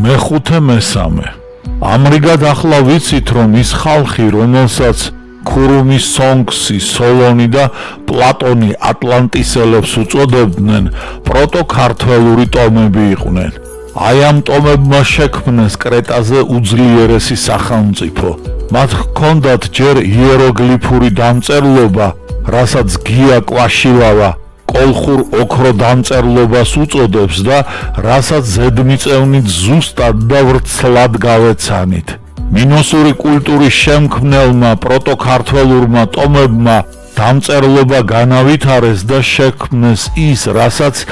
მეხუთე მესამე. ამრიგად ახლა ვიცით, რომ ის ხალხი, რომელსაც ქურუმის სონქსი, სოლონი და პლატონი ატლანტისელებს უწოდებდნენ, პროტოქართველური ტომები იყვნენ. აი ამ ტომებმა შექმნეს კრეტაზე უძლიერესი სახელმწიფო. მათ ჰქონდათ ჯერ იეროგლიფური დამწერლობა, რასაც გია კვაშილავა კოლხურ ოქრო დამწერლობას უწოდებს და რასაც ზედმიწევნით ზუსტად და ვრცლად გავეცანით. მინოსური კულტურის შემქმნელმა პროტოქართველურმა ტომებმა დამწერლობა განავითარეს და შექმნეს ის, რასაც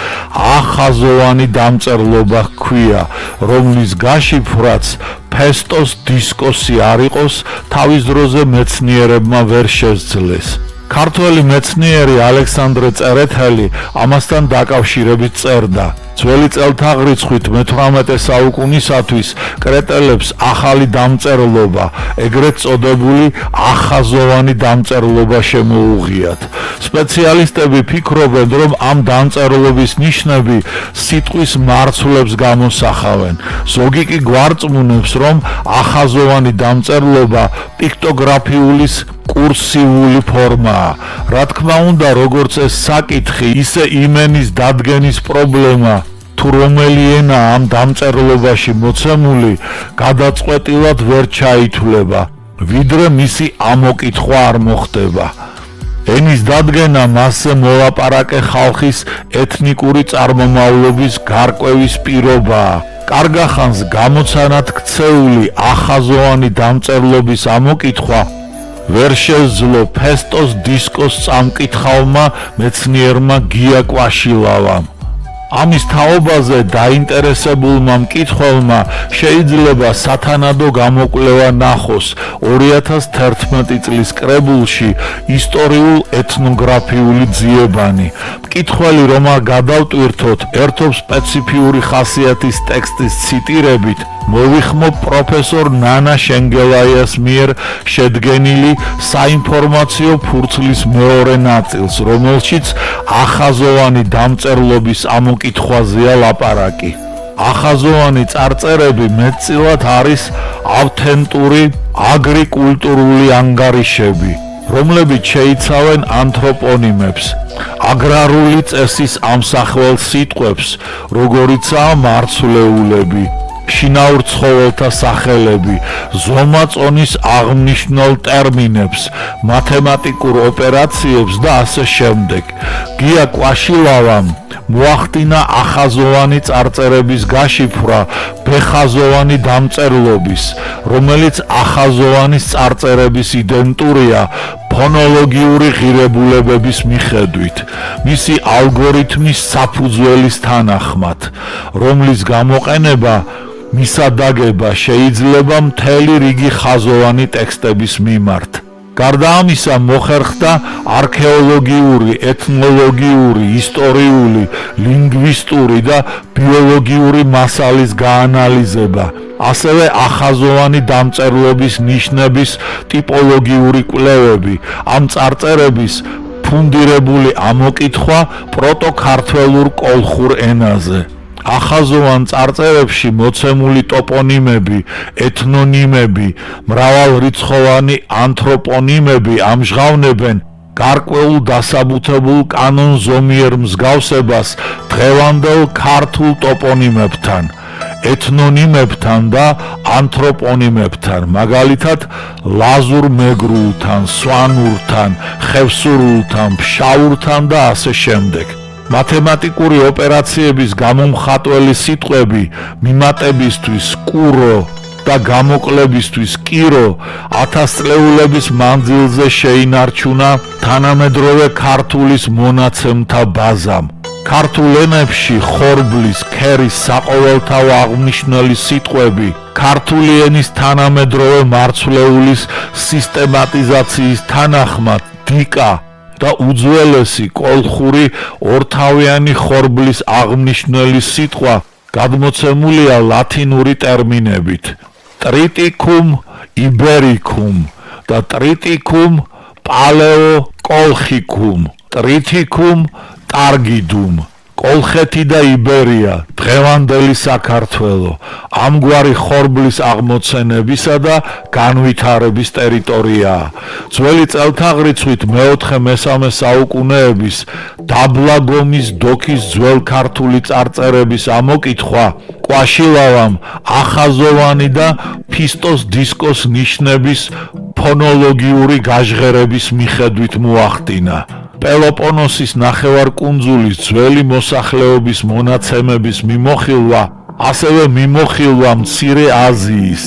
ახაზოვანი დამწერლობა ჰქვია, რომლის გაშიფვრაც ფესტოს დისკოსი არ იყოს, თავის დროზე მეცნიერებმა ვერ შესძლეს. ქართველი მეცნიერი ალექსანდრე წერეთელი ამასთან დაკავშირებით წერდა. ძველი წელთაღრიცხვით მე-18 საუკუნისათვის კრეტელებს ახალი დამწერლობა, ეგრეთ წოდებული ახაზოვანი დამწერლობა შემოუღიათ. სპეციალისტები ფიქრობენ, რომ ამ დამწერლობის ნიშნები სიტყვის მარცვლებს გამოსახავენ. ზოგი კი გვარწმუნებს, რომ ახაზოვანი დამწერლობა პიქტოგრაფიულის კურსივული ფორმაა. რა თქმა უნდა, როგორც ეს საკითხი, ისე იმენის დადგენის პრობლემა, თუ რომელი ენა ამ დამწერლობაში მოცემული, გადაწყვეტილად ვერ ჩაითვლება, ვიდრე მისი ამოკითხვა არ მოხდება. ენის დადგენა მასზე მოლაპარაკე ხალხის ეთნიკური წარმომავლობის გარკვევის პირობაა. კარგახანს გამოცანად ქცეული ახაზოვანი დამწერლობის ამოკითხვა ვერ შეძლო ფესტოს დისკოს წამკითხავმა მეცნიერმა გია კვაშილავამ. ამის თაობაზე დაინტერესებულმა მკითხველმა შეიძლება სათანადო გამოკვლევა ნახოს 2011 წლის კრებულში ისტორიულ ეთნოგრაფიული ძიებანი. მკითხველი რომ არ გადავტვირთოთ ერთობ სპეციფიური ხასიათის ტექსტის ციტირებით, მოვიხმობ პროფესორ ნანა შენგელაიას მიერ შედგენილი საინფორმაციო ფურცლის მეორე ნაწილს, რომელშიც ახაზოვანი დამწერლობის ამოკითხვაზეა ლაპარაკი. ახაზოვანი წარწერები მეტწილად არის ავთენტური აგრიკულტურული ანგარიშები, რომლებიც შეიცავენ ანთროპონიმებს, აგრარული წესის ამსახველ სიტყვებს, როგორიცაა მარცვლეულები, შინაურ ცხოველთა სახელები, ზომაწონის აღნიშნულ ტერმინებს, მათემატიკურ ოპერაციებს და ასე შემდეგ. გია კვაშილავამ მოახდინა ახაზოვანი წარწერების გაშიფრვა ბეხაზოვანი დამწერლობის, რომელიც ახაზოვანის წარწერების იდენტურია ფონოლოგიური ღირებულებების მიხედვით, მისი ალგორითმის საფუძველის თანახმად, რომლის გამოყენება მისადაგება შეიძლება მთელი რიგი ხაზოვანი ტექსტების მიმართ. გარდა ამისა მოხერხდა არქეოლოგიური, ეთნოლოგიური, ისტორიული, ლინგვისტური და ბიოლოგიური მასალის გაანალიზება, ასევე ახაზოვანი დამწერლობის ნიშნების ტიპოლოგიური კვლევები, ამ წარწერების ფუნდირებული ამოკითხვა პროტოქართველურ კოლხურ ენაზე. ახაზოვან წარწერებში მოცემული ტოპონიმები, ეთნონიმები, მრავალრიცხოვანი ანთროპონიმები ამჟღავნებენ გარკვეულ დასაბუთებულ კანონზომიერ მსგავსებას დღევანდელ ქართულ ტოპონიმებთან, ეთნონიმებთან და ანთროპონიმებთან, მაგალითად ლაზურ მეგრულთან, სვანურთან, ხევსურულთან, ფშაურთან და ასე შემდეგ. მათემატიკური ოპერაციების გამომხატველი სიტყვები მიმატებისთვის კურო და გამოკლებისთვის კირო 1000 წლეულების მანძილზე შეინარჩუნა თანამედროვე ქართულის მონაცემთა ბაზამ. ქართულ ენებში ხორბლის, ქერის საყოველთაო აღმნიშვნელი სიტყვები ქართული ენის თანამედროვე მარცვლეულის სისტემატიზაციის თანახმად დიკა და უძველესი კოლხური ორთავიანი ხორბლის აღმნიშვნელი სიტყვა გადმოცემულია ლათინური ტერმინებით ტრიტიკუმ იბერიკუმ და ტრიტიკუმ პალეოკოლხიკუმ, ტრითიკუმ ტარგიდუმ. კოლხეთი და იბერია, დღევანდელი საქართველო, ამგვარი ხორბლის აღმოცენებისა და განვითარების ტერიტორიაა. ძველი წელთაღრიცხვით მე-4-მესამე საუკუნეების დაბლაგომის დოქის ძველ ქართული წარწერების ამოკითხვა კვაშილავამ ახაზოვანი და ფისტოს დისკოს ნიშნების ფონოლოგიური გაჟღერების მიხედვით მოახდინა. პელოპონოსის ნახევარკუნძულის ძველი მოსახლეობის მონაცემების მიმოხილვა, ასევე მიმოხილვა მცირე აზიის,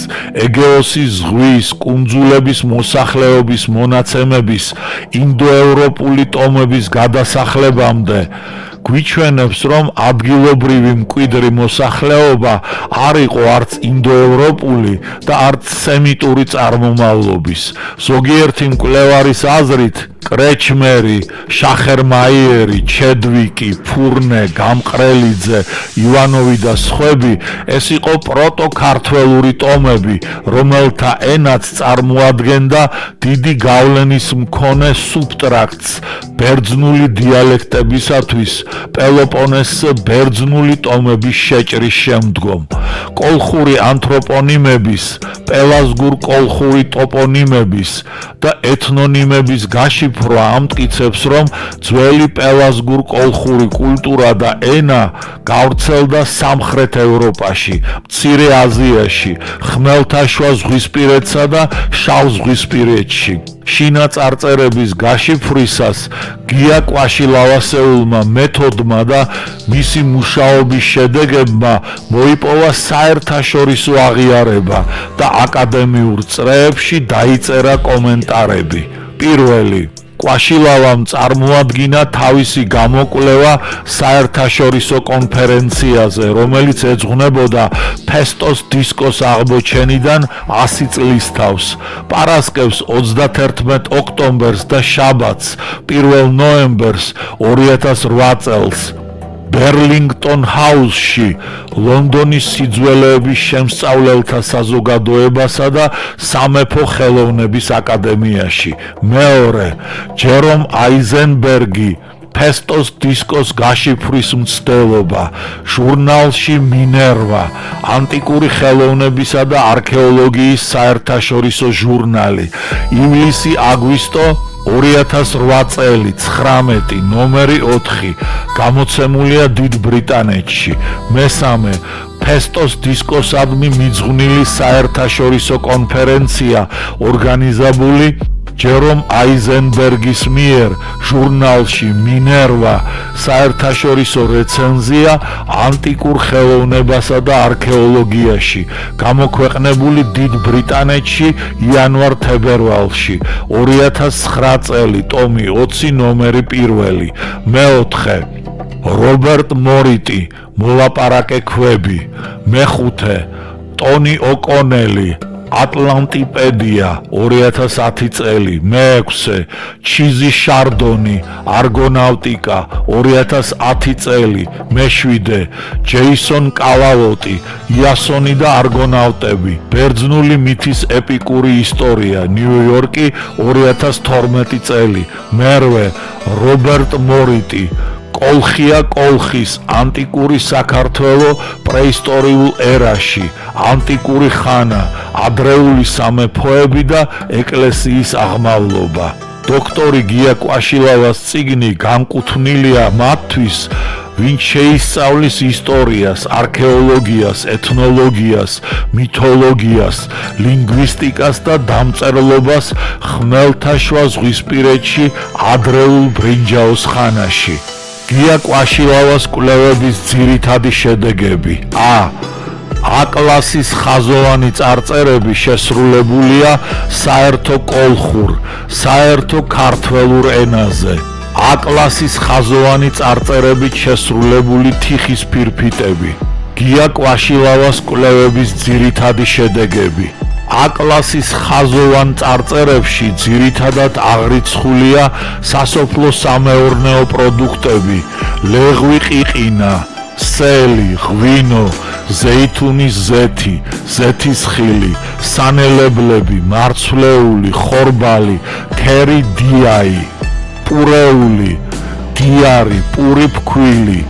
ეგეოსის ზღვის კუნძულების მოსახლეობის მონაცემების ინდოევროპული ტომების გადასახლებამდე გვიჩვენებს, რომ ადგილობრივი მკვიდრი მოსახლეობა არ იყო არც ინდოევროპული და არც სემიტური წარმომავლობის. ზოგიერთი მკვლევარის აზრით კრეჩმერი, შახერმაიერი, ჩედვიკი, ფურნე, გამყრელიძე, ივანოვი და სხვები ეს იყო პროტოქართველური ტომები, რომელთა ენაც წარმოადგენდა დიდი გავლენის მქონე სუბტრაქტს ბერძნული დიალექტებისათვის პელოპონესზე ბერძნული ტომების შეჭრის შემდგომ. კოლხური ანთროპონიმების, პელაზგურ კოლხური ტოპონიმების და ეთნონიმების გაშიფრვა ამტკიცებს, რომ ძველი პელაზგურ კოლხური კულტურა და ენა გავრცელდა სამხრეთ ევროპაში, მცირე აზიაში, ხმელთაშუა ზღვისპირეთსა და შავ ზღვისპირეთში. შინა წარწერების გაშიფრვისას გია კვაშილავასეულმა მეთოდმა და მისი მუშაობის შედეგებმა მოიპოვა საერთაშორისო აღიარება და აკადემიურ წრეებში დაიწერა კომენტარები. პირველი, კვაშილავამ წარმოადგინა თავისი გამოკვლევა საერთაშორისო კონფერენციაზე, რომელიც ეძღვნებოდა ფესტოს დისკოს აღმოჩენიდან 100 წლის თავს, პარასკევს 31 ოქტომბერს და შაბათს 1 ნოემბერს 2008 წელს. ბერლინგტონ ჰაუსში, ლონდონის სიძველეების შემსწავლელთა საზოგადოებასა და სამეფო ხელოვნების აკადემიაში. მეორე, ჯერომ აიზენბერგი, ფესტოს დისკოს გაშიფვრის მცდელობა, ჟურნალში მინერვა, ანტიკური ხელოვნებისა და არქეოლოგიის საერთაშორისო ჟურნალი, ივლისი-აგვისტო 2008 წელი 19 ნომერი 4 გამოცემულია დიდ ბრიტანეთში. მესამე, ფესტოს დისკოსადმი მიძღვნილი საერთაშორისო კონფერენცია ორგანიზებული ჯერომ აიზენბერგის მიერ ჟურნალში მინერვა, საერთაშორისო რეცენზია ანტიკურ ხელოვნებასა და არქეოლოგიაში, გამოქვეყნებული დიდ ბრიტანეთში იანვარ-თებერვალში 2009 წელი, ტომი 20 ნომერი 1. მეოთხე, რობერტ მორიტი, მოლაპარაკე ქვები. მეხუთე, ტონი ოკონელი, ატლანტიპედია 2010 წელი, მე-6 ჩიზი შარდონი არგონავტიკა 2010 წელი, მე-7 ჯეისონ კალავოტი იასონი და არგონავტები ბერძნული მითის ეპიკური ისტორია ნიუ-იორკი 2012 წელი, მე-8 რობერტ მორიტი კოლხია კოლხის ანტიკური საქართველო პრეისტორიულ ერაში, ანტიკური ხანა, ადრეული სამეფოები და ეკლესიის აღმავლობა. დოქტორი გია კვაშილავას წიგნი განკუთვნილია მათთვის, ვინც შეისწავლის ისტორიას, არქეოლოგიას, ეთნოლოგიას, მითოლოგიას, ლინგვისტიკას და დამწერლობას ხმელთაშუა ზღვისპირეთში ადრეულ ბრინჯაოს ხანაში. გია კვაშილავას კვლევების ძირითადი შედეგები. A კლასის ხაზოვანი წარწერები შესრულებულია საერთო კოლხურ, საერთო ქართველურ ენაზე. A კლასის ხაზოვანი წარწერებით შესრულებული თიხის ფირფიტები. გია კვაშილავას კვლევების ძირითადი შედეგები. A კლასის ხაზოვან წარწერებში ძირითადად აღრიცხულია სასოფლო-სამეურნეო პროდუქტები, ლეღვი ყიყინა, სელი, ღვინო, ზეითუნის ზეთი, ზეთის ხილი, სანელებლები, მარცვლეული, ხორბალი, ქერი დიაი, პურეული, დიარი, პური ფქვილი,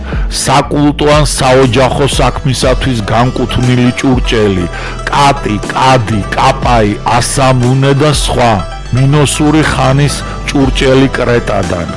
საკულტო ან საოჯახო საქმისათვის განკუთვნილი ჭურჭელი, კატი, კადი, კაპაი, ასამუნე და სხვა, მინოსური ხანის ჭურჭელი კრეტადან.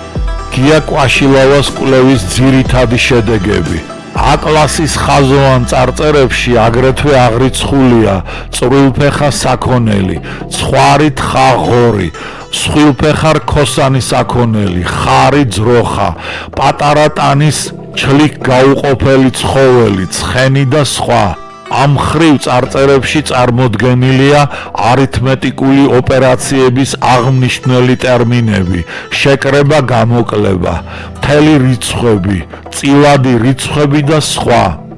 გია კვაშილავას კვლევის ძირითადი შედეგები. A კლასის ხაზოვან წარწერებში აგრეთვე აღრიცხულია წვრილფეხა საქონელი, ცხვარი თხაღორი, მსხვილფეხა რქოსანი საქონელი, ხარი ძროხა, პატარა ტანის ჩლიქ გაუყოფელი ცხოველი, ცხენი და სხვა. ამ ხრივ წარწერებში წარმოდგენილია არითმეტიკული ოპერაციების აღმნიშვნელი ტერმინები, შეკრება-გამოკლება, მთელი რიცხვები, წილადი რიცხვები და სხვა.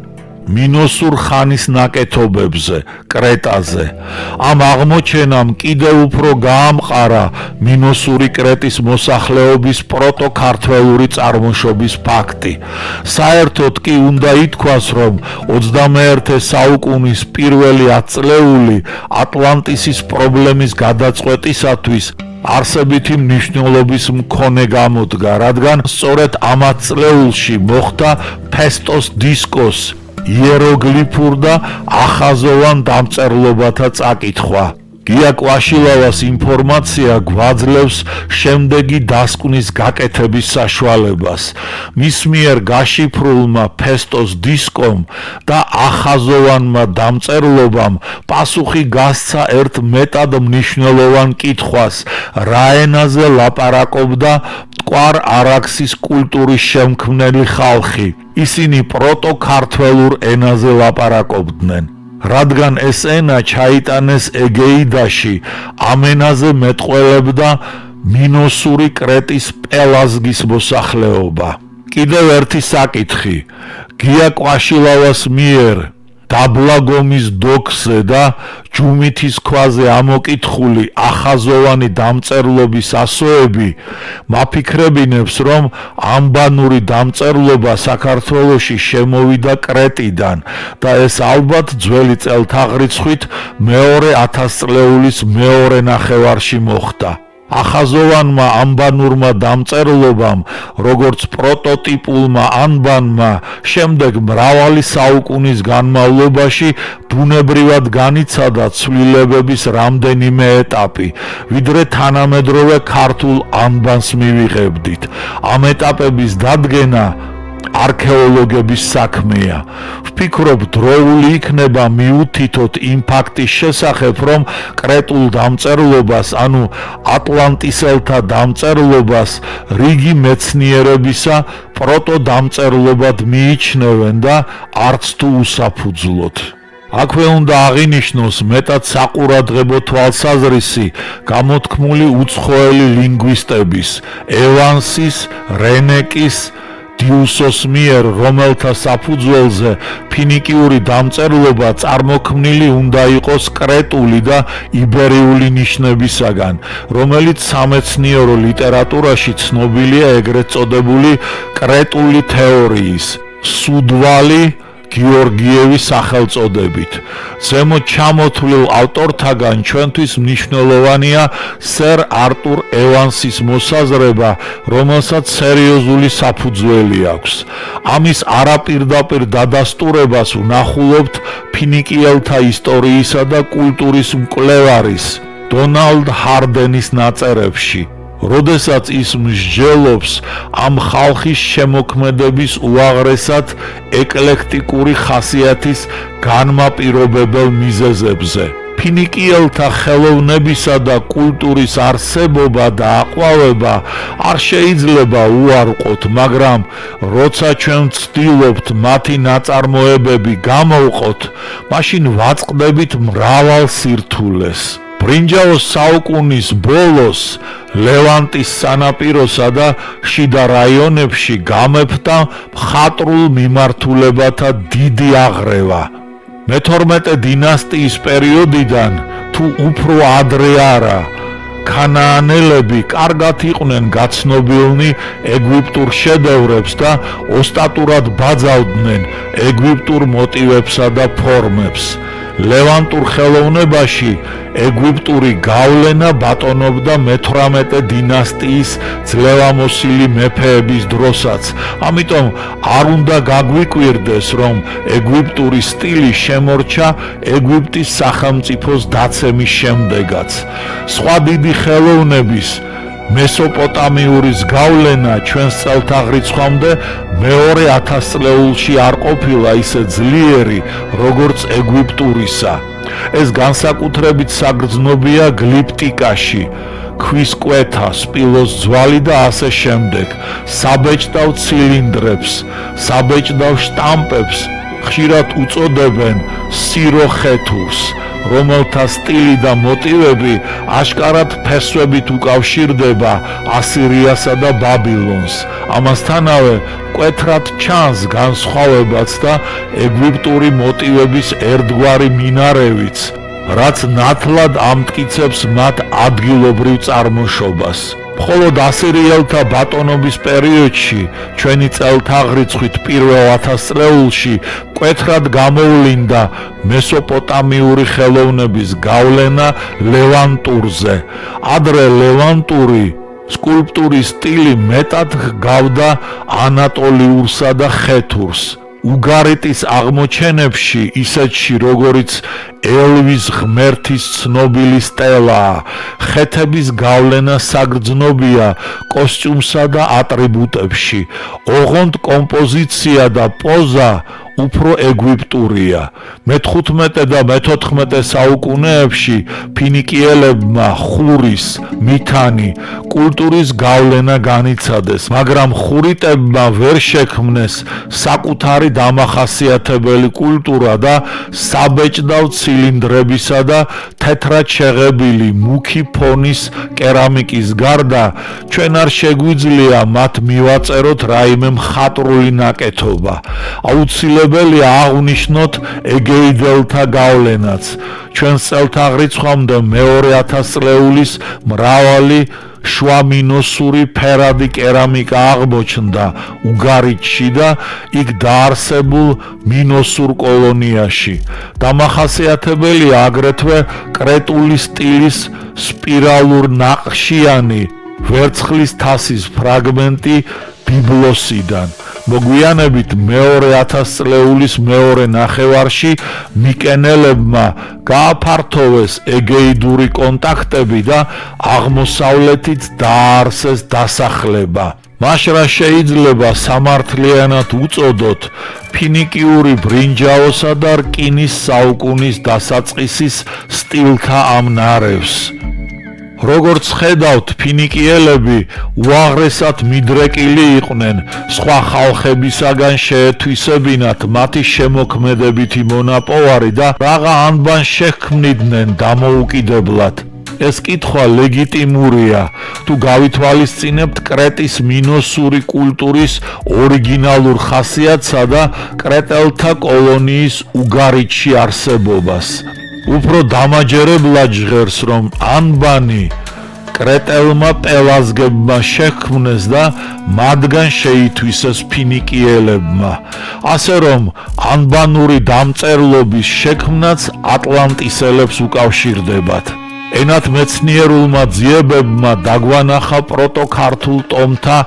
მინოსურ ხანის ნაკეთობებზე, კრეტაზე. ამ აღმოჩენამ კიდევ უფრო გაამყარა მინოსური კრეტის მოსახლეობის პროტოქართველური წარმოშობის ფაქტი. საერთოდ კი უნდა ითქვას, რომ 21 საუკუნის პირველი 10 წლეული ატლანტისის პრობლემის გადაწყვეტისათვის არსებითი მნიშვნელობის მქონე გამოდგა, რადგან სწორედ ამ 10 წლეულში მოხდა ფესტოს დისკოს იეროგლიფურ და ახაზოვან დამწერლობათა წაკითხვა. გია კვაშილავას ინფორმაცია გვაძლევს შემდეგი დასკვნის გაკეთების საშუალებას. მის მიერ გაშიფრულმა ფესტოს დისკომ და ახაზოვანმა დამწერლობამ პასუხი გასცა ერთ მეტად მნიშვნელოვან კითხვას, რა ენაზე ლაპარაკობდა მტკვარ არაქსის კულტურის შემქმნელი ხალხი. ისინი პროტოქართველურ ენაზე ლაპარაკობდნენ. რადგან ეს ენა ჩაიტანეს ეგეიდაში, ამ ენაზე მეტყველებდა მინოსური კრეტის პელაზგის მოსახლეობა. კიდევ ერთი საკითხი. გია კვაშილავას მიერ დაბლაგომის დოქზე და ჯუმითის ქვაზე ამოკითხული ახაზოვანი დამწერლობის ასოები მაფიქრებინებს, რომ ამბანური დამწერლობა საქართველოში შემოვიდა კრეტიდან და ეს ალბათ ძველი წელთაღრიცხვით მეორე 1000 წლეულის მეორე ნახევარში მოხდა. ახაზოვანმა ამბანურმა დამწერლობამ, როგორც პროტოტიპულმა ანბანმა, შემდეგ მრავალი საუკუნის განმავლობაში ბუნებრივად განიცადა ცვლილებების რამდენიმე ეტაპი, ვიდრე თანამედროვე ქართულ ანბანს მივიღებდით. ამ ეტაპების დადგენა არქეოლოგების საქმეა. ვფიქრობ, დროული იქნება მიუთითოთ იმ ფაქტის შესახებ, რომ კრეტულ დამწერლობას, ანუ ატლანტისელთა დამწერლობას რიგი მეცნიერებისა პროტოდამწერლობად მიიჩნევენ და არც თუ უსაფუძვლოდ. აქვე უნდა აღინიშნოს მეტად საყურადღებო თვალსაზრისი გამოთქმული უცხოელი ლინგვისტების ევანსის, რენეკის, დიუსოს მიერ, რომელთა საფუძველზე ფინიკიური დამწერლობა წარმოქმნილი უნდა იყოს კრეტული და იბერიული ნიშნებისაგან, რომელიც სამეცნიერო ლიტერატურაში ცნობილია ეგრეთ წოდებული კრეტული თეორიის, სუდვალი გიორგიევის სახელწოდებით. ზემოთ ჩამოთვლილ ავტორთაგან ჩვენთვის მნიშვნელოვანია სერ არტურ ევანსის მოსაზრება, რომელსაც სერიოზული საფუძველი აქვს. ამის არაპირდაპირ დადასტურებას ვნახულობთ ფინიკიელთა ისტორიისა და კულტურის მკვლევარის დონალდ ჰარდენის ნაწერებში. როდესაც ის მსჯელობს ამ ხალხის შემოქმედების უაღრესად ეკლექტიკური ხასიათის განმაპირობებელ მიზეზებზე. ფინიკიელთა ხელოვნებისა და კულტურის არსებობა და აყვავება არ შეიძლება უარყოთ, მაგრამ როცა ჩვენ ვცდილობთ მათი ნაწარმოებები გამოვყოთ, მაშინ ვაწყდებით მრავალ სირთულეს. ბრინჯაოს საუკუნის ბოლოს ლევანტის სანაპიროსა და შიდა რაიონებში გამეფდა მხატვრულ მიმართულებათა დიდი აღრევა. მე-12 დინასტიის პერიოდიდან თუ უფრო ადრე არა, ქანაანელები კარგად იყვნენ გაცნობილნი ეგვიპტურ შედევრებს და ოსტატურად ბაძავდნენ ეგვიპტურ მოტივებსა და ფორმებს. ლევანტურ ხელოვნებაში ეგვიპტური გავლენა ბატონობდა მე-18 დინასტიის ძლევამოსილი მეფეების დროსაც. ამიტომ არ უნდა გაგვიკვირდეს, რომ ეგვიპტური სტილი შემორჩა ეგვიპტის სახელმწიფოს დაცემის შემდეგაც. სხვა დიდი ხელოვნების მესოპოტამიურის გავლენა ჩვენს წელთაღრიცხვამდე მეორე 1000 წლეულში არ ყოფილა ისე ძლიერი, როგორც ეგვიპტურისა. ეს განსაკუთრებით საგრძნობია გლიპტიკაში, ქვის კვეთა, სპილოს ძვალი და ასე შემდეგ, საბეჭდავ ცილინდრებს, საბეჭდავ შტამპებს ხშირად უწოდებენ სიროხეთურს, რომელთა სტილი და მოტივები აშკარად ფესვებით უკავშირდება ასირიასა და ბაბილონს. ამასთანავე მკვეთრად ჩანს განსხვავებაც და ეგვიპტური მოტივების ერთგვარი მინარევიც, რაც ნათლად ამტკიცებს მათ ადგილობრივ წარმოშობას. მხოლოდ ასირიელთა ბატონობის პერიოდში, ჩვენი წელთაღრიცხვით პირველ 1000 წლეულში, მკვეთრად გამოვლინდა მესოპოტამიური ხელოვნების გავლენა ლევანტურზე. ადრე ლევანტური სკულპტურის სტილი მეტად ჰგავდა ანატოლიურსა და ხეთურს. უგარიტის აღმოჩენებში, ისეთში როგორიც ელვის ღმერთის ცნობილი სტელაა, ხეთების გავლენა საგრძნობია კოსტიუმსა და ატრიბუტებში. ოღონდ კომპოზიცია და პოზა უფრო ეგვიპტურია. მე-15 და მე-14 საუკუნეებში ფინიკიელებმა ხურის, მითანი კულტურის გავლენა განიცადეს, მაგრამ ხურიტებმა ვერ შექმნეს საკუთარი დამახასიათებელი კულტურა და საბეჭდავ ცილინდრებისა და თეთრად შეღებილი მუქი ფონის კერამიკის გარდა ჩვენ არ შეგვიძლია მათ მივაწეროთ რაიმე მხატვრული ნაკეთობა. აუცილებელია აღვნიშნოთ ეგეიდელთა გავლენაც. ჩვენს წელთაღრიცხვამდე მეორე 1000 წლეულის მრავალი შვამინოსური ფერადი კერამიკა აღმოჩნდა უგარიტში და იქ დაარსებულ მინოსურ კოლონიაში. დამახასიათებელია აგრეთვე კრეტული სტილის სპირალურ ნაყშიანი ვერცხლის თასის ფრაგმენტი ბიბლოსიდან. მოგვიანებით მეორე 1000 წლეულის მეორე ნახევარში მიკენელებმა გააფართოვეს ეგეიდური კონტაქტები და აღმოსავლეთით დააარსეს დასახლება. მას რა შეიძლება სამართლიანად უწოდოთ ფინიკიური ბრინჯაოსა და რკინის საუკუნის დასაწყისის სტილთა ამ ნარევს. როგორც ხედავთ, ფინიკიელები უაღრესად მიდრეკილი იყვნენ სხვა ხალხებისაგან შეეთვისებინათ მათი შემოქმედებითი მონაპოვარი და რაღა ანბან შექმნიდნენ დამოუკიდებლად. ეს კითხვა ლეგიტიმურია, თუ გავითვალისწინებთ კრეტის მინოსური კულტურის ორიგინალურ ხასიათსა და კრეტელთა კოლონიის უგარითში არსებობას. უფრო დამაჯერებლად ჟღერს, რომ ანბანი კრეტელმა პელაზგებმა შექმნეს და მათგან შეითვისეს ფინიკიელებმა, ასე რომ ანბანური დამწერლობის შექმნაც ატლანტისელებს უკავშირდებათ. ენათმეცნიერულმა ძიებებმა დაგვანახა პროტოქართულ ტომთა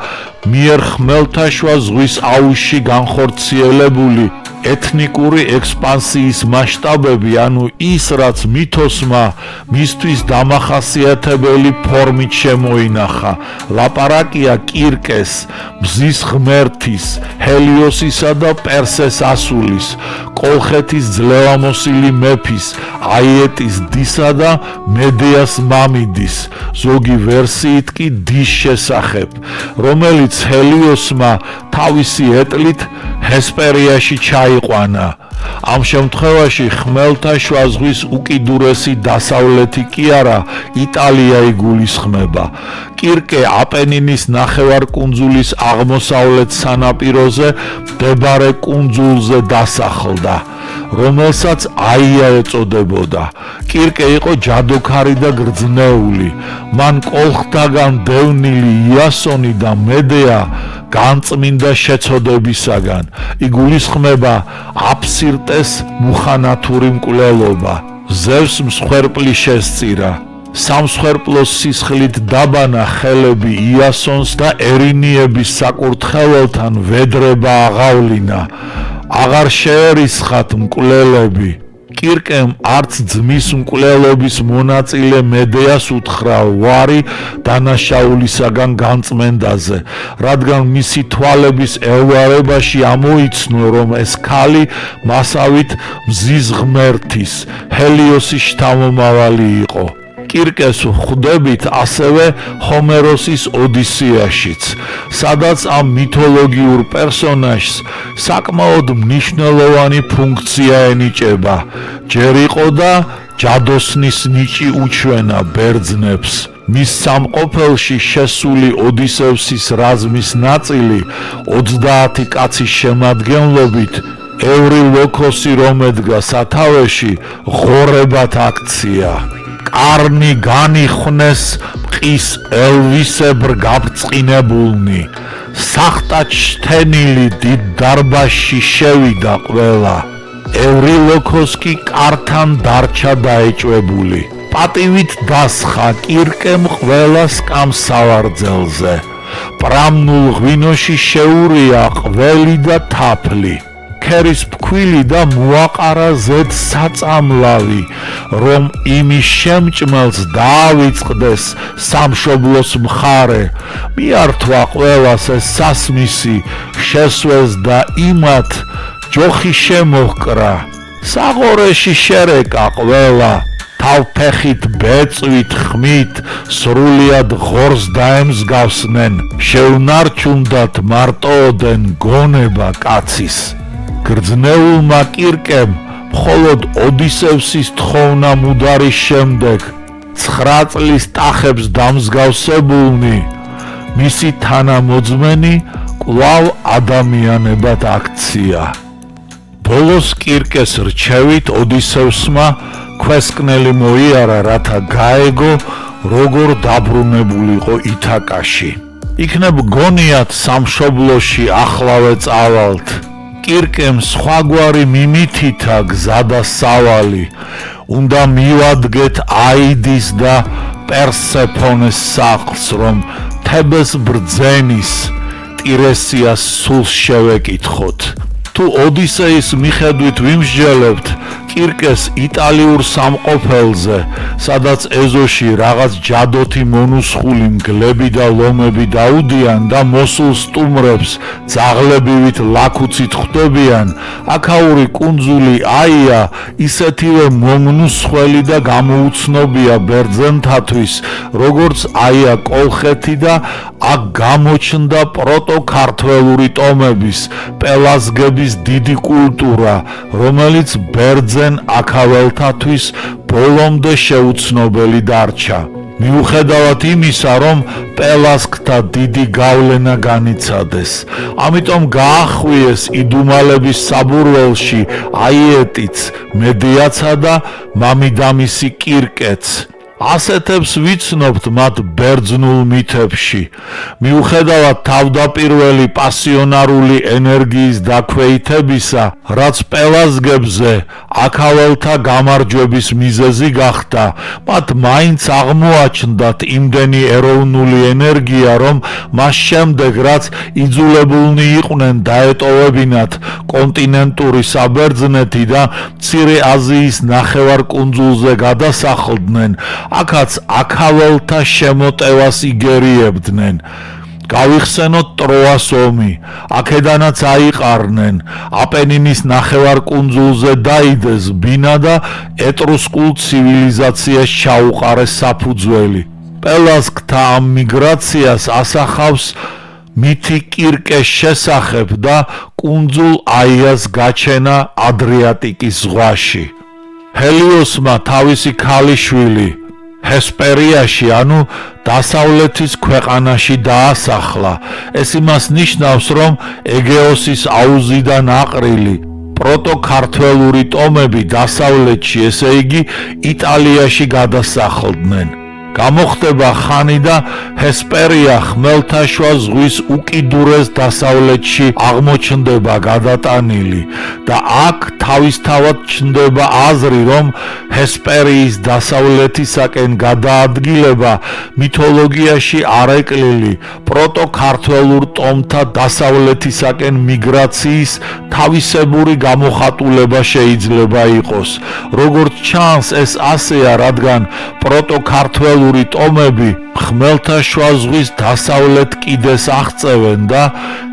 მიერ ხმელთაშუა ზღვის აუზში განხორციელებული ეთნიკური ექსპანსიის მასშტაბები, ანუ ის, რაც მითოსმა მისთვის დამახასიათებელი ფორმით შემოინახა. ლაპარაკია კირკეს, მზის ღმერთის, ჰელიოსისა და პერსეს ასულის, კოლხეთის ძლევამოსილი მეფის, აიეტის დისა და მედეას მამიდის, ზოგი ვერსიით კი დის შესახებ, რომელიც ჰელიოსმა თავისი ეტლით ჰესპერიაში ჩაიყვანა. ამ შემთხვევაში ხმელთაშუა ზღვის უკიდურესი დასავლეთი კი არა, იტალია იგულისხმება. კირკე აპენინის ნახევარკუნძულის აღმოსავლეთ სანაპიროზე მდებარე კუნძულზე დასახლდა, რომელსაც აია ეწოდებოდა. კირკე იყო ჯადოქარი და გრძნეული. მან კოლხთაგან დევნილი იასონი და მედეა განწმინდა შეცოდებისაგან. იგულისხმება აფსირტეს მუხანათური მკვლელობა. ზევს მსხვერპლი შესწირა. სამსხვერპლოს სისხლით დაბანა ხელები იასონს და ერინიების საკურთხეველთან ვედრება აღავლინა. აღარ შეერისხათ მკვლელები. კირკემ არც ძმის მკვლელობის მონაწილე მედეას უთხრა ვარი დანაშაულისაგან განწმენდაზე, რადგან მისი თვალების ელვარებაში ამოიცნო, რომ ეს ქალი მასავით მზის ღმერთის, ჰელიოსის შთამომავალი იყო. კირკეს ხვდებით ასევე ჰომეროსის ოდისეაშიც, სადაც ამ მითოლოგიურ პერსონაჟს საკმაოდ მნიშვნელოვანი ფუნქცია ენიჭება. ჯერ იყო და ჯადოსნის ნიჭი უჩვენა ბერძნებს. მის სამყოფელში შესული ოდისევსის რაზმის ნაწილი 30 კაცის შემადგენლობით ევრილოქოსი რომ ედგა სათავეში, ღორებად აქცია. კარნი განიხვნეს მყის ელვისებრ გაბწყინებულნი, სახტად შთენილი დიდ დარბაზში შევიდა ყველა. ევრილოქოს კი კართან დარჩა დაეჭვებული. პატივით დასხა კირკემ ყველა სკამს სავარძელზე. პრამნულ ღვინოში შეურია ყველი და თაფლი. ქერის ფქვილი და მოაყარა ზედ საწამლავი, რომ იმის შემჭმელს დაავიწყდეს სამშობლოს მხარე. მიართვა ყველას ეს სასმისი, შესვეს და იმათ ჯოხი შემოჰკრა. საღორეში შერეკა ყველა, თავფეხით ბეწვით ხმით სრულიად ღორს დაემსგავსნენ, შეუნარჩუნდათ მარტოოდენ გონება კაცის. გრძნეულმა კირკემ მხოლოდ ოდისევსის თხოვნა მუდარის შემდეგ 9 წლის ტახებს დამსგავსებულნი მისი თანამოძმენი კვლავ ადამიანებად აქცია. ბოლოს კირკეს რჩევით ოდისევსმა ქვესკნელი მოიარა, რათა გაეგო როგორ დაბრუნებულიყო ითაკაში. იქნებ გონიათ სამშობლოში ახლავე წავალთ. კირკემ სხვაგვარი მიმითითა გზა და სავალი, უნდა მივადგეთ აიდის და პერსეფონეს სახლს, რომ თებეს ბრძენის ტირესიას სულს შევეკითხოთ. თუ ოდისეის მიხედვით ვიმსჯელებთ კირკეს იტალიურ სამყოფელზე, სადაც ეზოში რაღაც ჯადოთი მონუსხული მგლები და ლომები დაუდიან და მოსულ სტუმრებს ძაღლებივით ლაქუცით ხვდებიან, აქაური კუნძული აია ისეთივე მომნუსხველი და გამოუცნობია ბერძენთათვის, როგორც აია კოლხეთი და აქ გამოჩნდა პროტო-ქართველური ტომების, პელაზგების დიდი კულტურა, რომელიც ბერძენ აქაველთათვის ბოლომდე შეუცნობელი დარჩა. მიუხედავად იმისა, რომ პელაზგთა დიდი გავლენა განიცადეს, ამიტომ გაახვიეს იდუმალების საბურველში აიეტიც, მედიაცა და მამიდამისი კირკეც. ასეთებს ვიცნობთ მათ ბერძნულ მითებში. მიუხედავად თავდაპირველი პასიონარული ენერგიის დაქვეითებისა, რაც პელაზგებზე აქაველთა გამარჯვების მიზეზი გახდა, მათ მაინც აღმოაჩნდათ იმდენი ეროვნული ენერგია, რომ მას შემდეგ, რაც იძულებულნი იყვნენ დაეტოვებინათ კონტინენტური საბერძნეთი და მცირე აზიის ნახევარკუნძულზე გადასახლდნენ, აქაც აქაველთა შემოტევას იგერიებდნენ. გავიხსენოთ ტროას ომი, აქედანაც აიყარნენ, აპენინის ნახევარკუნძულზე დაიდეს ბინა და ეტრუსკულ ცივილიზაციას ჩაუყარეს საფუძველი. პელაზგთა ამ მიგრაციას ასახავს მითი კირკეს შესახებ და კუნძულ აიას გაჩენა ადრიატიკის ზღვაში. ჰელიოსმა თავისი ქალიშვილი ჰესპერიაში, ანუ დასავლეთის ქვეყანაში დაასახლა. ეს იმას ნიშნავს, რომ ეგეოსის აუზიდან აყრილი პროტო-ქართველური ტომები დასავლეთში, ესე იგი იტალიაში გადასახლდნენ. გამოხდება ხანი და ჰესპერია ხმელთაშუა ზღვის უკიდურეს დასავლეთში აღმოჩნდება გადატანილი და აქ თავისთავად ჩნდება აზრი, რომ ჰესპერიის დასავლეთისაკენ გადაადგილება მითოლოგიაში არეკლილი პროტო-ქართველურ ტომთა დასავლეთისაკენ მიგრაციის თავისებური გამოხატულება შეიძლება იყოს. როგორც ჩანს, ეს ასეა, რადგან პროტო-ქართველური ტომები ხმელთაშუა ზღვის დასავლეთ კიდეს აღწევენ და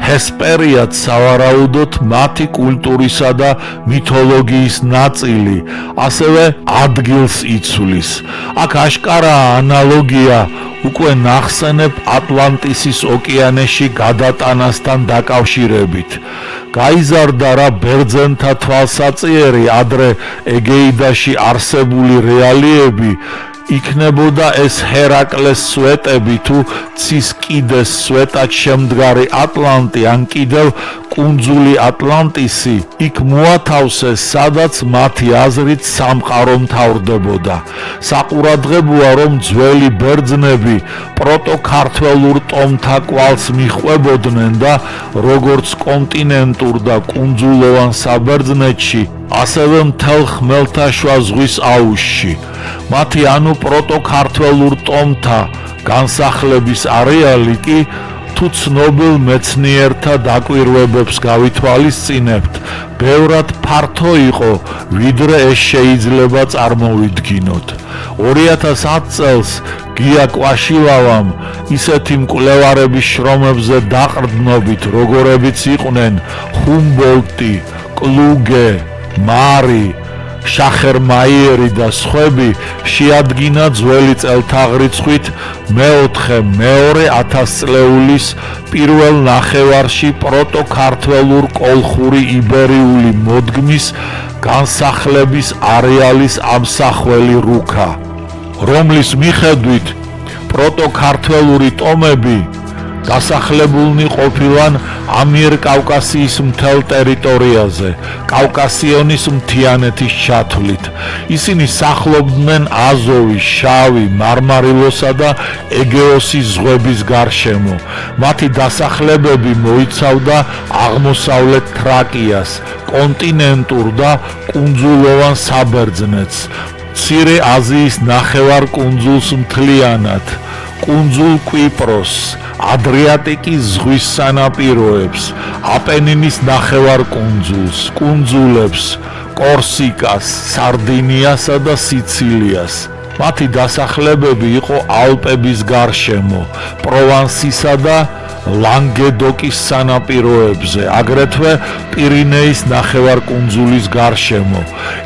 ჰესპერიაც სავარაუდოდ მათი კულტურისა და მითოლოგიის ნაწილი, ასევე ადგილს იცვლის. აქ აშკარაა ანალოგია უკვე ნახსენებ ატლანტისის ოკეანეში გადატანასთან დაკავშირებით. გაიზარდა რა ბერძენთა თვალსაწიერი ადრე ეგეიდაში არსებული რეალიები, იქნებოდა ეს ჰერაკლეს სვეტები თუ ცის კიდეს სვეტად შემდგარი ატლანტი ან კიდევ კუნძული ატლანტისი, იქ მოათავსეს, სადაც მათი აზრით სამყარო მთავრდებოდა. საყურადღებოა, რომ ძველი ბერძნები პროტო-ქართველურ ტომთა კვალს მიჰყვებოდნენ და როგორც კონტინენტურ და კუნძულოვან საბერძნეთში, ასევე მთელ ხმელთაშუა ზღვის აუზში. მათი ანუ პროტო-ქართველურ ტომთა განსახლების არეალი კი თუ ცნობილ მეცნიერთა დაკვირვებებს გავითვალისწინებთ, ბევრად ფართო იყო, ვიდრე ეს შეიძლება წარმოვიდგინოთ. 2010 წელს გია კვაშილავამ ისეთი მკვლევარების შრომებზე დაყრდნობით, როგორებიც იყვნენ ჰუმბოლტი, კლუგე, მარი, შახერმაიერი და სხვები, შეადგინა ძველი წელთაღრიცხვით მეოთხე-მეორე ათასწლეულის პირველ ნახევარში პროტო-ქართველურ კოლხური იბერიული მოდგმის განსახლების არეალის ამსახველი რუქა, რომლის მიხედვით პროტო-ქართველური ტომები დასახლებულნი ყოფილან ამიერკავკასიის მთელ ტერიტორიაზე, კავკასიონის მთიანეთის ჩათვლით. ისინი სახლობდნენ აზოვის, შავი, მარმარილოსა და ეგეოსის ზღვების გარშემო. მათი დასახლებები მოიცავდა აღმოსავლეთ თრაკიას, კონტინენტურ და კუნძულოვან საბერძნეთს, მცირე აზიის ნახევარკუნძულს მთლიანად, კუნძულ კვიპროსს, ადრიატიკის ზღვის სანაპიროებს, აპენინის ნახევარკუნძულს, კუნძულებს, კორსიკას, სარდინიასა და სიცილიას. მათი დასახლებები იყო ალპების გარშემო, პროვანსისა და ლანგედოკის სანაპიროებზე, აგრეთვე პირინეის ნახევარკუნძულის გარშემო.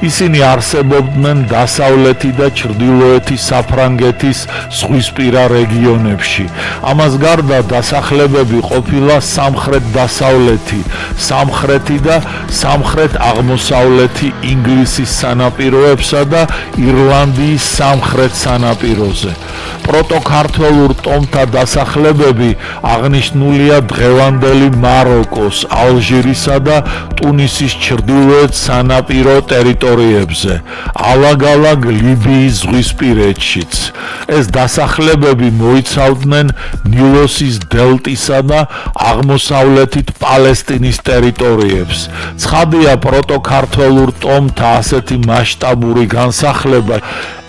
ისინი არსებობდნენ დასავლეთი და ჩრდილოეთი საფრანგეთის ზღვისპირა რეგიონებში. ამას გარდა დასახლებები ყოფილა სამხრეთ-დასავლეთი, სამხრეთი და სამხრეთ-აღმოსავლეთი ინგლისის სანაპიროებსა და ირლანდიის სამხრეთ სანაპიროზე. პროტოქართველურ ტომთა დასახლებები აღნიშნულია დღევანდელი მაროკოს, ალჟირისა და ტუნისის ჩრდილოეთ სანაპირო ტერიტორიებზე, ალაგ-ალაგ ლიბიის ზღვისპირეთშიც. ეს დასახლებები მოიცავდნენ ნილოსის დელტისა და აღმოსავლეთით პალესტინის ტერიტორიებს. ცხადია, პროტოქართველურ ტომთა ასეთი მასშტაბური განსახლება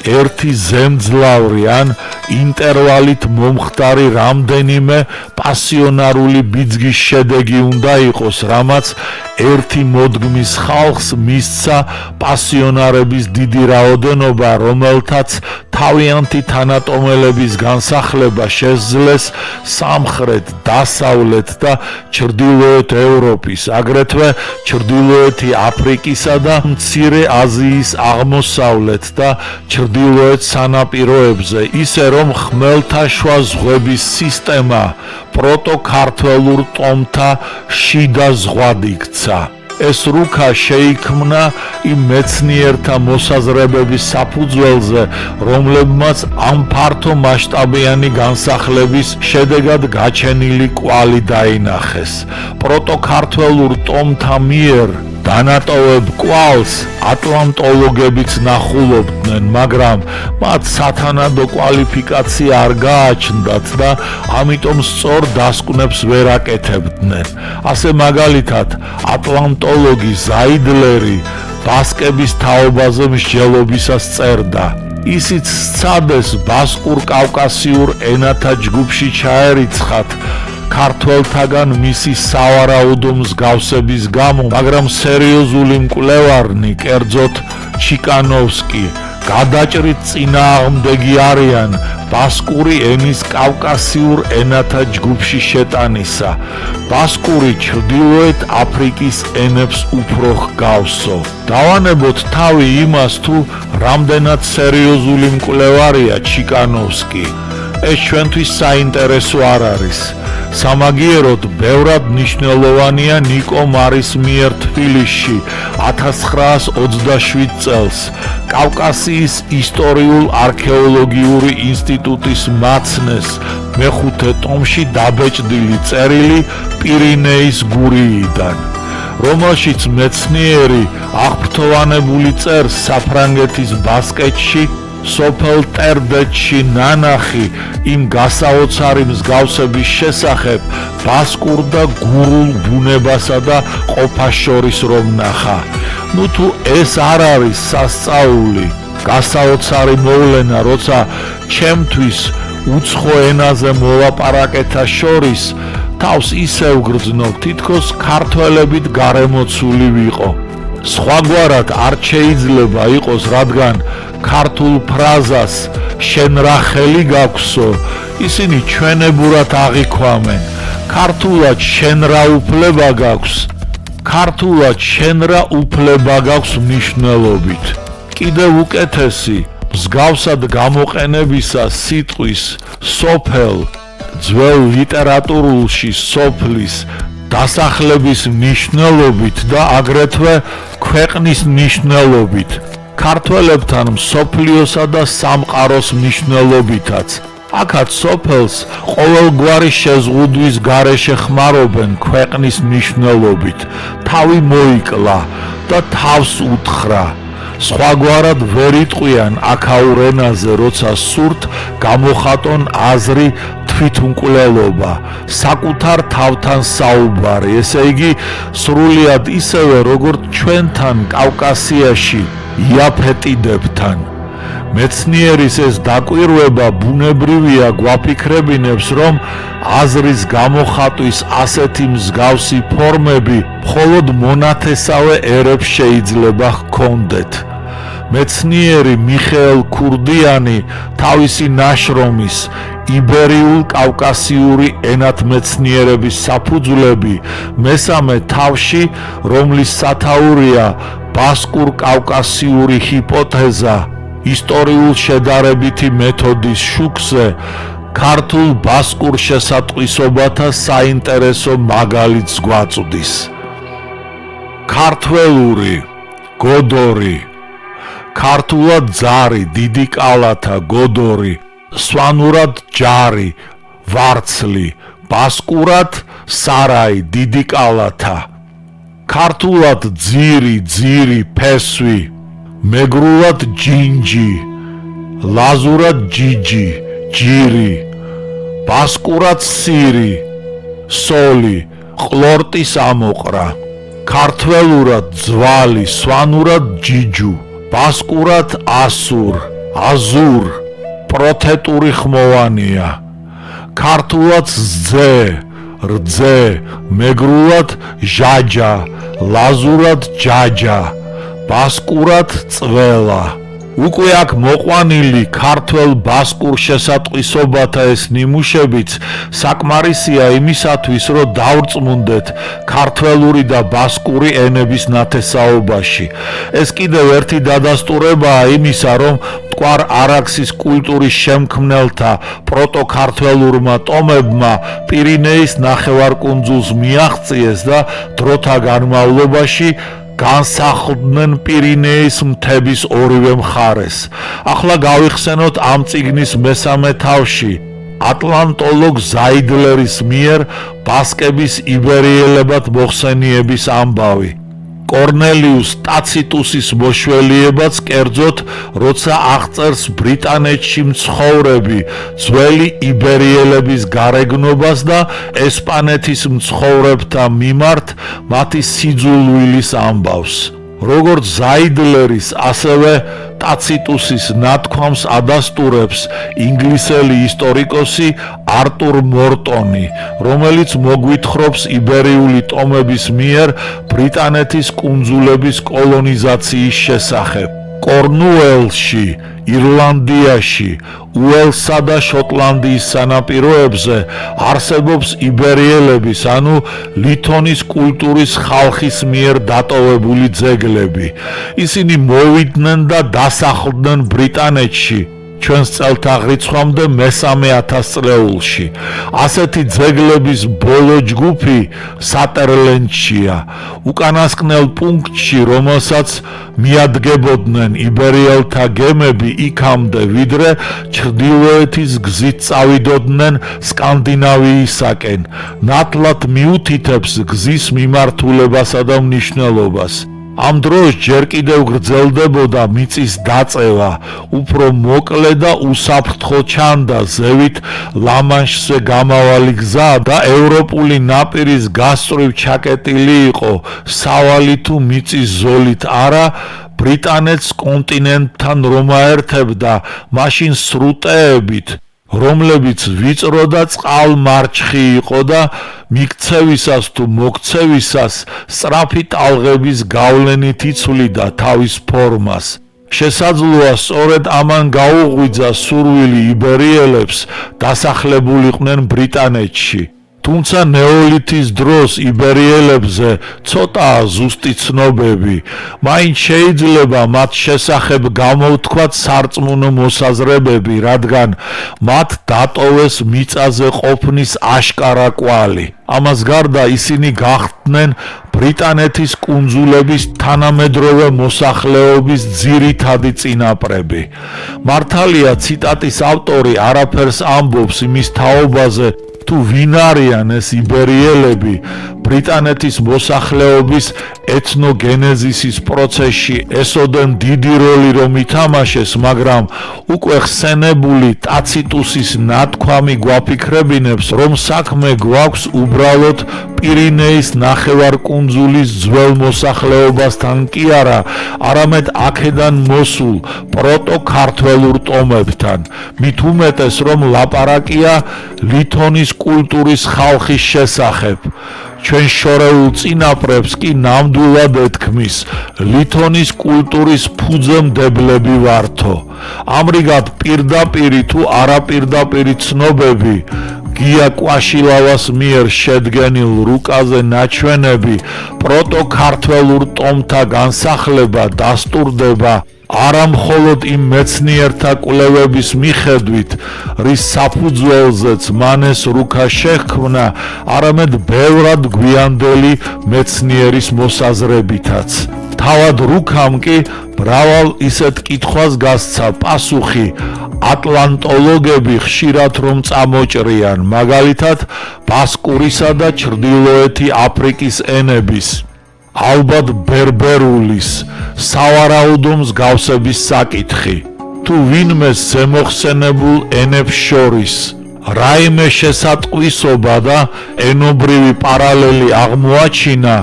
ერთი ზემძლავრი ან ინტერვალით მომხდარი რამდენიმე პასიონარული ბიძგის შედეგი უნდა იყოს, რამაც ერთი მოდგმის ხალხს მისცა პასიონარების დიდი რაოდენობა, რომელთაც თავიანთი თანატომელების განსახლება შესძლეს სამხრეთ, დასავლეთ და ჩრდილოეთ ევროპის, აგრეთვე ჩრდილოეთი აფრიკისა და მცირე აზიის აღმოსავლეთ და ჩრდილოეთ სანაპიროებზე, ისე რომ ხმელთაშუა ზღვების სისტემა პროტოქართველურ ტომთა შიდა ზღვად იქცა. ეს რუქა შეიქმნა იმ მეცნიერთა მოსაზრებების საფუძველზე, რომლებმაც ამ ფართო მასშტაბიანი განსახლების შედეგად გაჩენილი კვალი დაინახეს. პროტოქართველურ ტომთა მიერ დანატოვებ კვალს ატლანტოლოგებიც ნახულობდნენ, მაგრამ მათ სათანადო კვალიფიკაცია არ გააჩნდათ და ამიტომ სწორ დასკვნებს ვერ აკეთებდნენ. ასე მაგალითად, ატლანტოლოგი ზაიდლერი ბასკების თაობაზე მსჯელობისას წერდა: ისიც სცადეს ბასკურ კავკასიურ ენათა ჯგუფში ჩაერიცხათ ქართველთაგან მისი სავარაუდო მსგავსების გამო, მაგრამ სერიოზული მკვლევარნი, კერძოდ ჩიკანოვსკი, გადაჭრით წინააღმდეგი არიან ბასკური ენის კავკასიურ ენათა ჯგუფში შეტანისა. ბასკური ჩრდილოეთ აფრიკის ენებს უფრო ჰგავსო. დავანებოთ თავი იმას, თუ რამდენად სერიოზული მკვლევარია ჩიკანოვსკი. ეს ჩვენთვის საინტერესო არ არის. სამაგიეროდ ბევრად მნიშვნელოვანია ნიკო მარის მიერ თბილისში 1927 წელს კავკასიის ისტორიულ-არქეოლოგიური ინსტიტუტის მაცნეს მეხუთე ტომში დაბეჭდილი წერილი პირინეის გურიიდან, რომელშიც მეცნიერი აღფრთოვანებული წერს საფრანგეთის ბასკეთში, სოფელ ტერდეთში ნანახი იმ გასაოცარი მსგავსების შესახებ ბასკურ და გურულ ბუნებასა და ყოფას შორის რომ ნახა. ნუ თუ ეს არ არის სასწაული, გასაოცარი მოვლენა, როცა ჩემთვის უცხო ენაზე მოლაპარაკეთა შორის თავს ისევ გრძნობ, თითქოს ქართველებით გარემოცული ვიყო. სხვაგვარად არ შეიძლება იყოს, რადგან ქართულ ფრაზას შენ რა ხელი გაქვსო ისინი ჩვენებურად აღიქვამენ. ქართულად შენ რა უფლება გაქვს, ქართულად შენ რა უფლება გაქვს მნიშვნელობით. კიდევ უკეთესი, მსგავსად გამოყენებისას სიტყვის სოფელ ძველ ლიტერატურულში სოფლის დასახლების მნიშვნელობით და აგრეთვე ქვეყნის მნიშვნელობით, ქართველებთან მსოფლიოსა და სამყაროს მნიშვნელობითაც. აქაც სოფელს ყოველგვარი შეზღუდვის გარეშე ხმარობენ ქვეყნის მნიშვნელობით. თავი მოიკლა და თავს უთხრა. სხვაგვარად ვერ იტყვიან აქაურ ენაზე, როცა სურთ გამოხატონ აზრი თვითმკვლელობა, საკუთარ თავთან საუბარი, ესე იგი სრულიად ისევე როგორც ჩვენთან კავკასიაში იაფეტიდებთან. მეცნიერის ეს დაკვირვება ბუნებრივია გვაფიქრებინებს, რომ აზრის გამოხატვის ასეთი მსგავსი ფორმები მხოლოდ მონათესავე ერებს შეიძლება ჰქონდეთ. მეცნიერი მიხეილ ქურდიანი თავისი ნაშრომის იბერიულ-კავკასიური ენათმეცნიერების საფუძვლები მესამე თავში, რომლის სათაურია ბასკურ-კავკასიური ჰიპოთეზა ისტორიულ შედარებითი მეთოდის შუქზე, ქართულ ბასკურ შესატყვისობათა საინტერესო მაგალითს გვაწვდის. ქართველური გოდორი, ქართულად ძარი, დიდი კალათა, გოდორი, სვანურად ჯარი, ვარცლი, ბასკურად სარაი, დიდი კალათა, ქართულად ძირი, ძირი, ფესვი, მეგრულად ჯინჯი, ლაზურად ჯიჯი, ჯირი, ბასკურად სირი, სოლი, ყლორტის ამოყრა, ქართველურად ძვალი, სვანურად ჯიჯუ, ბასკურად ასურ, აზურ, პროთეტური ხმოვანია, ქართულად ძე, რძე, მეგრულად ჟაჯა, ლაზურად ჯაჯა, ბასკურად წველა. უკვე აქ მოყვანილი ქართველ ბასკურ შესატყვისობათა ეს ნიმუშებიც საკმარისია იმისათვის, რომ დავრწმუნდეთ ქართველური და ბასკური ენების ნათესაობაში. ეს კიდევ ერთი დადასტურებაა იმისა, რომ მტკვარ არაქსის კულტურის შემქმნელთა პროტოქართველურმა ტომებმა პირინეის ნახევარკუნძულს მიაღწიეს და დროთა განმავლობაში განსახლდნენ პირინეის მთების ორივე მხარეს. ახლა გავიხსენოთ ამ წიგნის მესამე თავში ატლანტოლოგ ზაიდლერის მიერ ბასკების იბერიელებად მოხსენიების ამბავი. კორნელიუს ტაციტუსის მოშველიებაც კერძოდ, როცა აღწერს ბრიტანეთში მცხოვრები ძველი იბერიელების გარეგნობას და ესპანეთის მცხოვრებთა მიმართ მათი სიძულვილის ამბავს. როგორც ზაიდლერის, ასევე ტაციტუსის ნათქვამს ადასტურებს ინგლისელი ისტორიკოსი არტურ მორტონი, რომელიც მოგვითხრობს იბერიული ტომების მიერ ბრიტანეთის კუნძულების კოლონიზაციის შესახებ. კორნუელში, ირლანდიაში, უელსსა და შოტლანდიის სანაპიროებზე არსებობს იბერიელების, ანუ ლითონის კულტურის ხალხის მიერ დატოვებული ძეგლები. ისინი მოვიდნენ და დასახლდნენ ბრიტანეთში ჩვენს წელთაღრიცხვამდე მესამე ათასწლეულში. ასეთი ძეგლების ბოლო ჯგუფი სატერლენდშია, უკანასკნელ პუნქტში, რომელსაც მიადგებოდნენ იბერიელთა გემები იქამდე, ვიდრე ჩრდილოეთის გზით წავიდოდნენ სკანდინავიისაკენ, ნათლად მიუთითებს გზის მიმართულებასა და მნიშვნელობას. ამ დროს ჯერ კიდევ გრძელდებოდა მიწის დაწევა, უფრო მოკლე და უსაფრთხო ჩანდა ზევით ლა-მანშზე გამავალი გზა და ევროპული ნაპირის გასწვრივ ჩაკეტილი იყო სავალი თუ მიწის ზოლით არა, ბრიტანეთს კონტინენტთან რომ აერთებდა მაშინ სრუტეებით, რომლებიც ვიწრო და წყალმარჩხი იყო და მიქცევისას თუ მოქცევისას სწრაფი ტალღების გავლენით იცვლიდა თავის ფორმას. შესაძლოა სწორედ ამან გაუღვიძა სურვილი იბერიელებს დასახლებულიყვნენ ბრიტანეთში. თუმცა ნეოლითის დროს იბერიელებზე ცოტაა ზუსტი ცნობები, მაინც შეიძლება მათ შესახებ გამოვთქვათ სარწმუნო მოსაზრებები, რადგან მათ დატოვეს მიწაზე ყოფნის აშკარა კვალი. ამას გარდა ისინი გახდნენ ბრიტანეთის კუნძულების თანამედროვე მოსახლეობის ძირითადი წინაპრები. მართალია ციტატის ავტორი არაფერს ამბობს იმის თაობაზე, თუ ვინ არიან ეს იბერიელები ბრიტანეთის მოსახლეობის ეთნოგენეზისის პროცესში ესოდენ დიდი როლი რომ ითამაშეს, მაგრამ უკვე ხსენებული ტაციტუსის ნათქვამი გვაფიქრებინებს, რომ საქმე გვაქვს უბრალოდ პირინეის ნახევარკუნძულის ძველ მოსახლეობასთან კი არა, არამედ აქედან მოსულ პროტოქართველურ ტომებთან. მით უმეტეს, რომ ლაპარაკია ლითონის კულტურის ხალხის შესახებ. ჩვენ შორეულ წინაპრებს კი ნამდვილად ეთქმის ლითონის კულტურის ფუძემდებლები ვართო. ამრიგად პირდაპირი თუ არაპირდაპირი ცნობები გია კვაშილავას მიერ შედგენილ რუკაზე ნაჩვენები პროტოქართველურ ტომთა განსახლება დასტურდება არა მხოლოდ იმ მეცნიერთა კვლევების მიხედვით, რის საფუძველზეც მან ეს რუკა შეჰქმნა, არამედ ბევრად გვიანდელი მეცნიერის მოსაზრებითაც. თავად რუკამ კი მრავალ ისეთ კითხვას გასცა პასუხი, ატლანტოლოგები ხშირად რომ წამოჭრიან, მაგალითად ბასკურისა და ჩრდილოეთი აფრიკის ენების, ალბათ ბერბერულის, სავარაუდო მსგავსების საკითხი. თუ ვინმე ზემოხსენებულ ენებს შორის რაიმე შესატყვისობა და ენობრივი პარალელი აღმოაჩინა,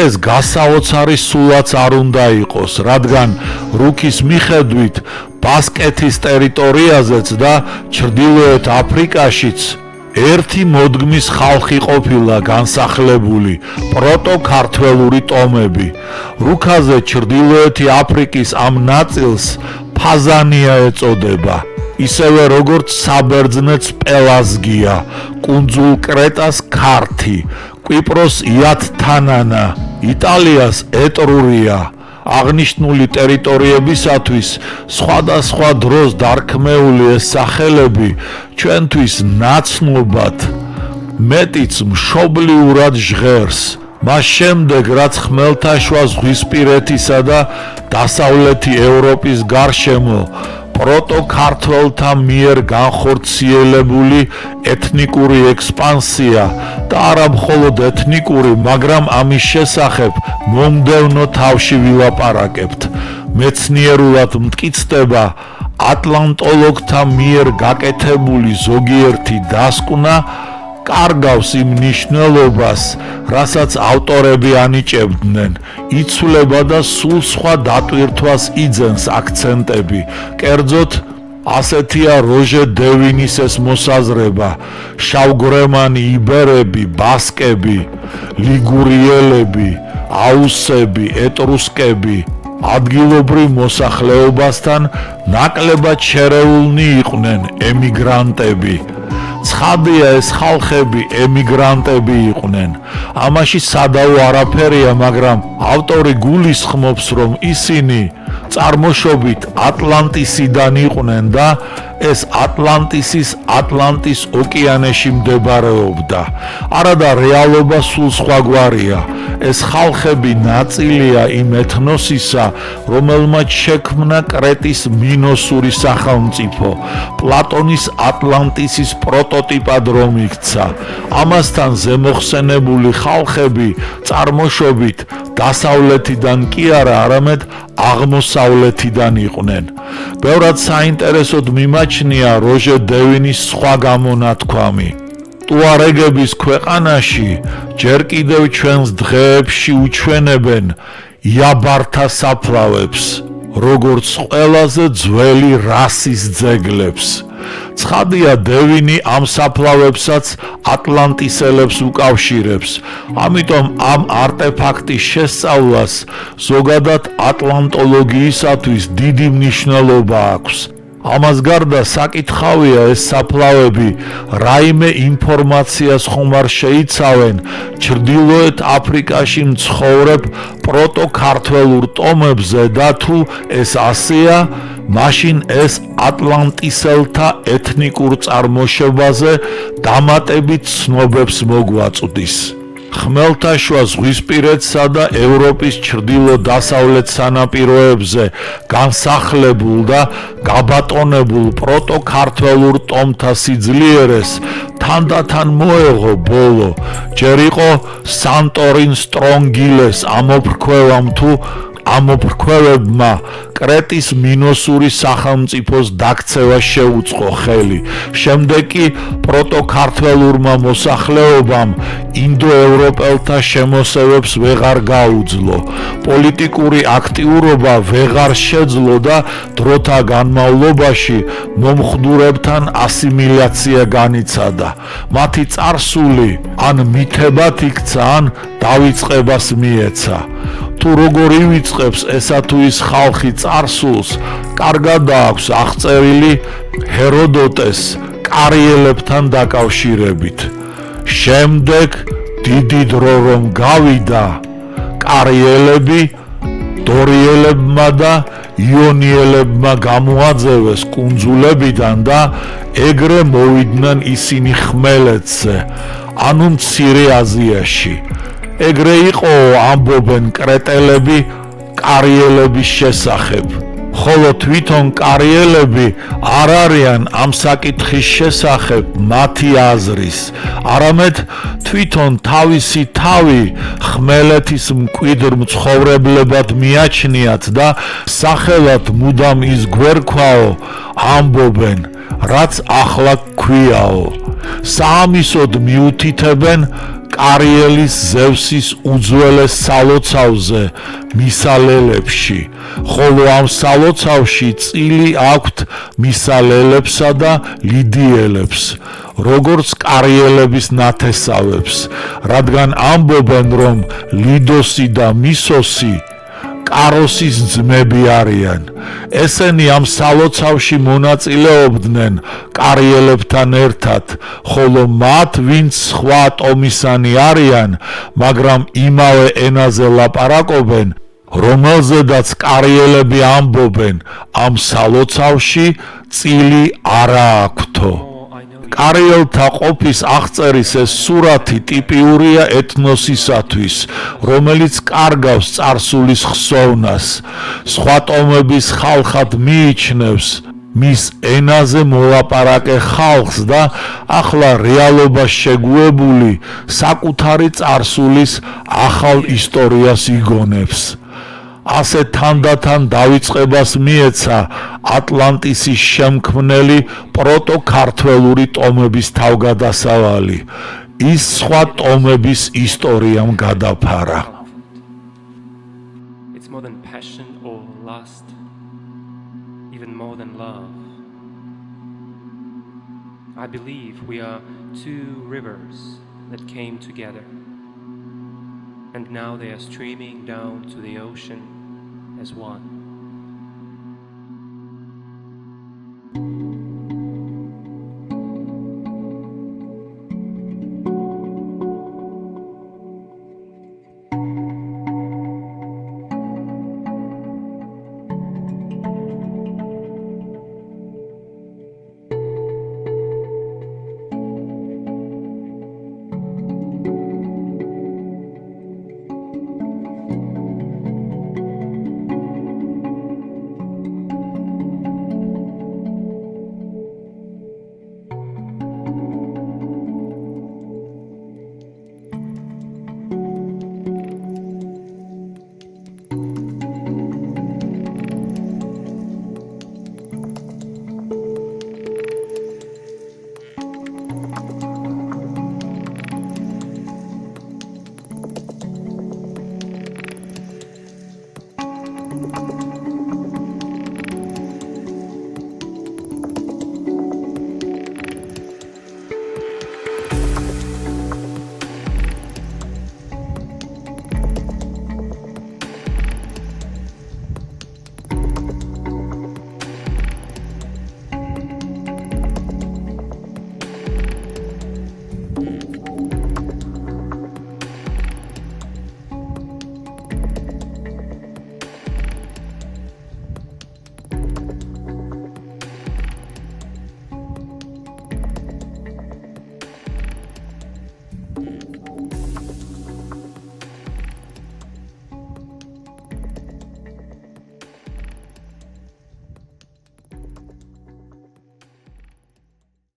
ეს გასაოცარი სულაც არ უნდა იყოს, რადგან რუკის მიხედვით ბასკეთის ტერიტორიაზეც და ჩრდილოეთ აფრიკაშიც ერთი მოდგმის ხალხი ყოფილა განსახლებული პროტოქართველური ტომები. რუკაზე ჩრდილოეთი აფრიკის ამ ნაწილს ფაზანია ეწოდება, ისევე როგორც საბერძნეთს პელაზგია, კუნძულ კრეტას ქართი, კვიპროს იათთანანა, იტალიას ეტრურია. აღნიშნული ტერიტორიებისათვის სხვადასხვა დროს დარქმეული ეს სახელები ჩვენთვის ნაცნობად, მეტიც მშობლიურად ჟღერს. მას შემდეგ, რაც ხმელთაშუა ზღვისპირეთისა და დასავლეთი ევროპის გარშემო პროტოქართველთა მიერ განხორციელებული ეთნიკური ექსპანსია და არა მხოლოდ ეთნიკური, მაგრამ ამის შესახებ მომდევნო თავში ვილაპარაკებთ. მეცნიერულად მტკიცდება ატლანტოლოგთა მიერ გაკეთებული ზოგიერთი დასკვნა კარგავს იმ მნიშვნელობას, რასაც ავტორები ანიჭებდნენ, იცვლება და სულ სხვა დატვირთვას იძენს აქცენტები. კერძოდ, ასეთია როჟე დევინის ეს მოსაზრება: შავგვრემანი იბერები, ბასკები, ლიგურიელები, აუსები, ეტრუსკები ადგილობრივ მოსახლეობასთან ნაკლებად შერეულნი იყვნენ ემიგრანტები. ცხადია, ეს ხალხები ემიგრანტები იყვნენ. ამაში სადავო არაფერია, მაგრამ ავტორი გულისხმობს, რომ ისინი წარმოშობით ატლანტისიდან იყვნენ და ეს ატლანტის ოკეანეში მდებარეობდა. არადა რეალობა სულ სხვაგვარია. ეს ხალხები ნაწილია იმ ეთნოსისა, რომელმაც შექმნა კრეტის მინოსური სახელმწიფო, პლატონის ატლანტისის პროტოტიპად რომ იქცა. ამასთან ზემოხსენებული ხალხები წარმოშობით დასავლეთიდან კი არა, არამედ აღმოსავლეთიდან იყვნენ. ბევრად საინტერესოდ მიმაჩნია როჟე დევინის სხვა გამონათქვამი. ტუარეგების ქვეყანაში ჯერ კიდევ ჩვენს დღეებში უჩვენებენ იაბართა საფლავებს, როგორც ყველაზე ძველი რასის ძეგლებს. ცხადია, დევინი ამ საფლავებსაც ატლანტისელებს უკავშირებს, ამიტომ ამ არტეფაქტის შესწავლას ზოგადად ატლანტოლოგიისათვის დიდი მნიშვნელობა აქვს. ამას გარდა საკითხავია, ეს საფლავები რაიმე ინფორმაციას ხომ არ შეიცავენ ჩრდილოეთ აფრიკაში მცხოვრებ პროტოქართველურ ტომებზე და თუ ეს ასეა, მაშინ ეს ატლანტისელთა ეთნიკურ წარმოშობაზე დამატებით ცნობებს მოგვაწვდის. ხმელთაშუა ზღვისპირეთსა და ევროპის ჩრდილო-დასავლეთ სანაპიროებზე განსახლებულ და გაბატონებულ პროტოქართველურ ტომთა სიძლიერეს თანდათან მოეღო ბოლო, ჯერ იყო სანტორინ სტრონგილეს ამოფრქვევამ თუ ამოფრქვევებმა კრეტის მინოსური სახელმწიფოს დაქცევა შეუწყო ხელი. შემდეგ კი პროტოქართველურმა მოსახლეობამ ინდოევროპელთა შემოსევებს ვეღარ გაუძლო. პოლიტიკური აქტიურობა ვეღარ შეძლო და დროთა განმავლობაში მომხდურებთან ასიმილაცია განიცადა. მათი წარსული ან მითებად იქცა, ან დავიწყებას მიეცა. თუ როგორ ივიწყებს ესა თუ ის ხალხი წარსულს, კარგად აქვს აღწერილი ჰეროდოტეს კარიელებთან დაკავშირებით. შემდეგ დიდი დრო რომ გავიდა, კარიელები დორიელებმა და იონიელებმა გამოაძევეს კუნძულებიდან და ეგრე მოვიდნენ ისინი ხმელეთზე, ანუ მცირე აზიაში. ეგრე იყო ამბობენ კრეტელები კარიელების შესახებ, ხოლო თვითონ კარიელები არ არიან ამ საკითხის შესახებ მათი აზრის, არამედ თვითონ თავისი თავი ხმელეთის მკვიდრ მცხოვრებლებად მიაჩნიათ და სახელად მუდამ ის გვერქვაო ამბობენ, რაც ახლა გვქვიაო. საამისოდ მიუთითებენ კარიელის ზევსის უძველეს სალოცავზე მისალელებში, ხოლო ამ სალოცავში წილი აქვთ მისალელებსა და ლიდიელებს, როგორც კარიელების ნათესავებს, რადგან ამბობენ, რომ ლიდოსი და მისოსი კაროსის ძმები არიან. ესენი ამ სალოცავში მონაწილეობდნენ კარიელებთან ერთად, ხოლო მათ, ვინც სხვა ტომისანი არიან, მაგრამ იმავე ენაზე ლაპარაკობენ, რომელზედაც კარიელები ამბობენ, ამ სალოცავში წილი არა აქვთო. კარიელთა ყოფის აღწერის ეს სურათი ტიპიურია ეთნოსისათვის, რომელიც კარგავს წარსულის ხსოვნას. სხვა ტომების ხალხად მიიჩნევს მის ენაზე მოლაპარაკე ხალხს და ახლა რეალობას შეგუებული საკუთარი წარსულის ახალ ისტორიას იგონებს. ასე თანდათან დავიწყებას მიეცა ატლანტისის შემქმნელი პროტოქართველური ტომების თავგადასავალი. ის სხვა ტომების ისტორიამ გადაფარა. It's more than passion or lust, even more than love. I believe we are two rivers that came together, and now they are streaming down to the ocean as one.